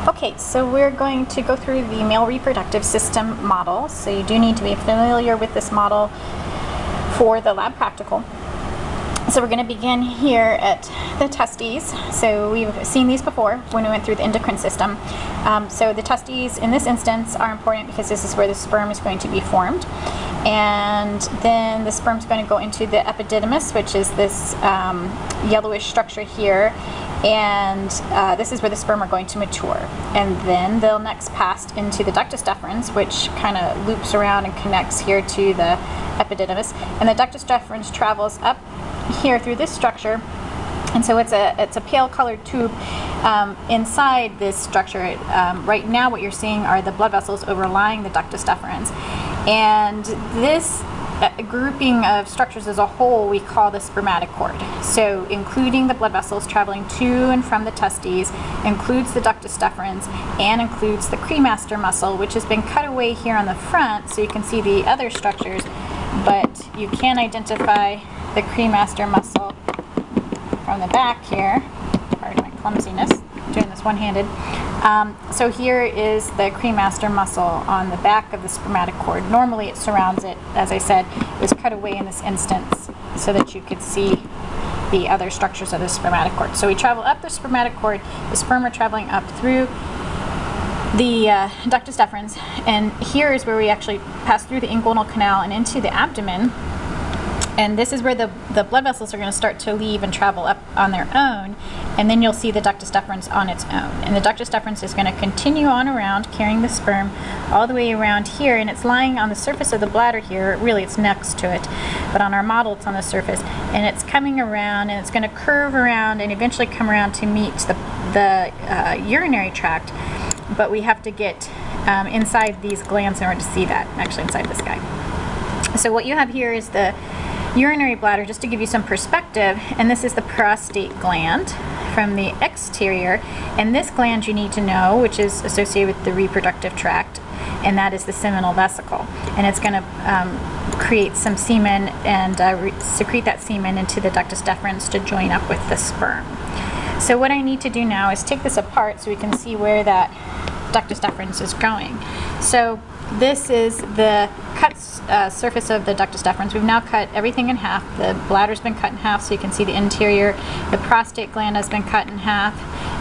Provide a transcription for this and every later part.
Okay, so we're going to go through the male reproductive system model. So you do need to be familiar with this model for the lab practical. So we're going to begin here at the testes. So we've seen these before when we went through the endocrine system. So the testes in this instance are important because this is where the sperm is going to be formed. And then the sperm is going to go into the epididymis, which is this yellowish structure here. And this is where the sperm are going to mature. And then they'll next pass into the ductus deferens, which kind of loops around and connects here to the epididymis. And the ductus deferens travels up here through this structure. And so it's a pale colored tube inside this structure. Right now what you're seeing are the blood vessels overlying the ductus deferens. And this grouping of structures as a whole we call the spermatochord. So including the blood vessels traveling to and from the testes, includes the ductus deferens, and includes the cremaster muscle, which has been cut away here on the front so you can see the other structures, but you can identify the cremaster muscle from the back here. Pardon my clumsiness, doing this one-handed. So here is the cremaster muscle on the back of the spermatochord. Normally it surrounds it. As I said, it was cut away in this instance so that you could see the other structures of the spermatochord. So we travel up the spermatochord, the sperm are traveling up through the ductus deferens, and here is where we actually pass through the inguinal canal and into the abdomen. And this is where the blood vessels are going to start to leave and travel up on their own, and then you'll see the ductus deferens on its own. And the ductus deferens is going to continue on around, carrying the sperm all the way around here, and it's lying on the surface of the bladder here. Really, it's next to it, but on our model it's on the surface. And it's coming around, and it's going to curve around and eventually come around to meet the urinary tract. But we have to get inside these glands in order to see that, actually inside this guy. So what you have here is the urinary bladder, just to give you some perspective, and this is the prostate gland from the exterior. And this gland you need to know, which is associated with the reproductive tract, and that is the seminal vesicle. And it's going to create some semen and secrete that semen into the ductus deferens to join up with the sperm. So what I need to do now is take this apart so we can see where that ductus deferens is going. So this is the cut surface of the ductus deferens. We've now cut everything in half. The bladder's been cut in half so you can see the interior. The prostate gland has been cut in half,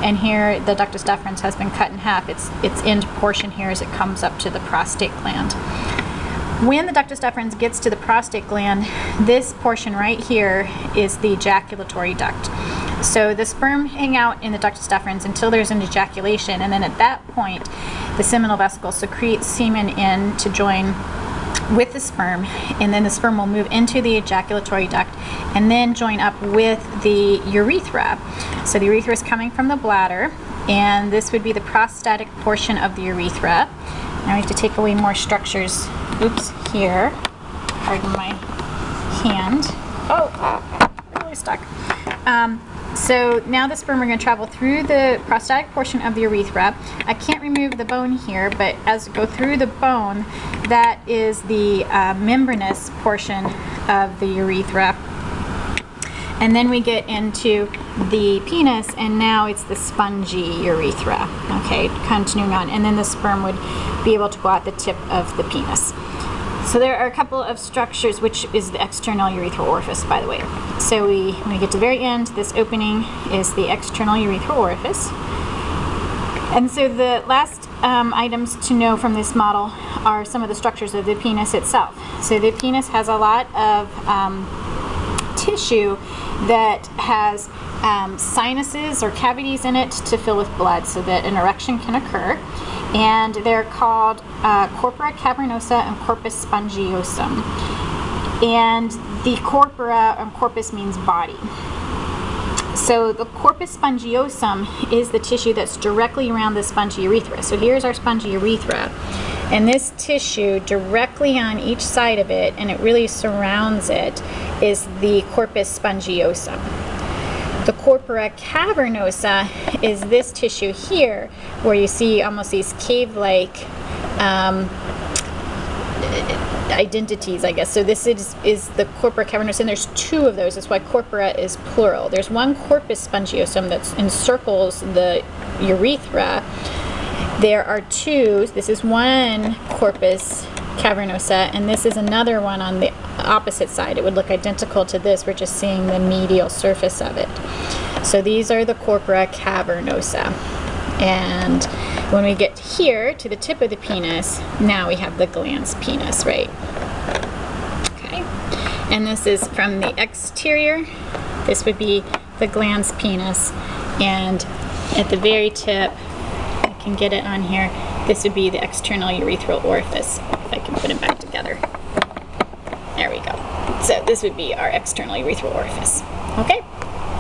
and here the ductus deferens has been cut in half. Its end portion here as it comes up to the prostate gland. When the ductus deferens gets to the prostate gland, this portion right here is the ejaculatory duct. So the sperm hang out in the ductus deferens until there's an ejaculation, and then at that point the seminal vesicle secretes semen in to join with the sperm, and then the sperm will move into the ejaculatory duct and then join up with the urethra. So the urethra is coming from the bladder, and this would be the prostatic portion of the urethra. Now we have to take away more structures. Oops, here. Pardon my hand. Oh, really stuck. So now the sperm are going to travel through the prostatic portion of the urethra. I can't remove the bone here, but as it go through the bone, that is the membranous portion of the urethra. And then we get into the penis, and now it's the spongy urethra. Okay, continuing on. And then the sperm would be able to go out the tip of the penis. So there are a couple of structures, which is the external urethral orifice, by the way. So when we get to the very end, this opening is the external urethral orifice. And so the last items to know from this model are some of the structures of the penis itself. So the penis has a lot of tissue that has sinuses or cavities in it to fill with blood so that an erection can occur. And they're called corpora cavernosa and corpus spongiosum. And the corpora, corpus means body. So the corpus spongiosum is the tissue that's directly around the spongy urethra. So here's our spongy urethra. And this tissue directly on each side of it, and it really surrounds it, is the corpus spongiosum. The corpora cavernosa is this tissue here, where you see almost these cave-like identities, I guess. So this is the corpora cavernosa, and there's two of those. That's why corpora is plural. There's one corpus spongiosum that encircles the urethra, There are two. This is one corpus cavernosa, and this is another one on the opposite side. It would look identical to this. We're just seeing the medial surface of it. So these are the corpora cavernosa. And when we get here to the tip of the penis, now we have the glans penis, right? Okay. And this is from the exterior. This would be the glans penis. And at the very tip, I can get it on here, this would be the external urethral orifice. If I can put it back together. There we go. So this would be our external urethral orifice. Okay?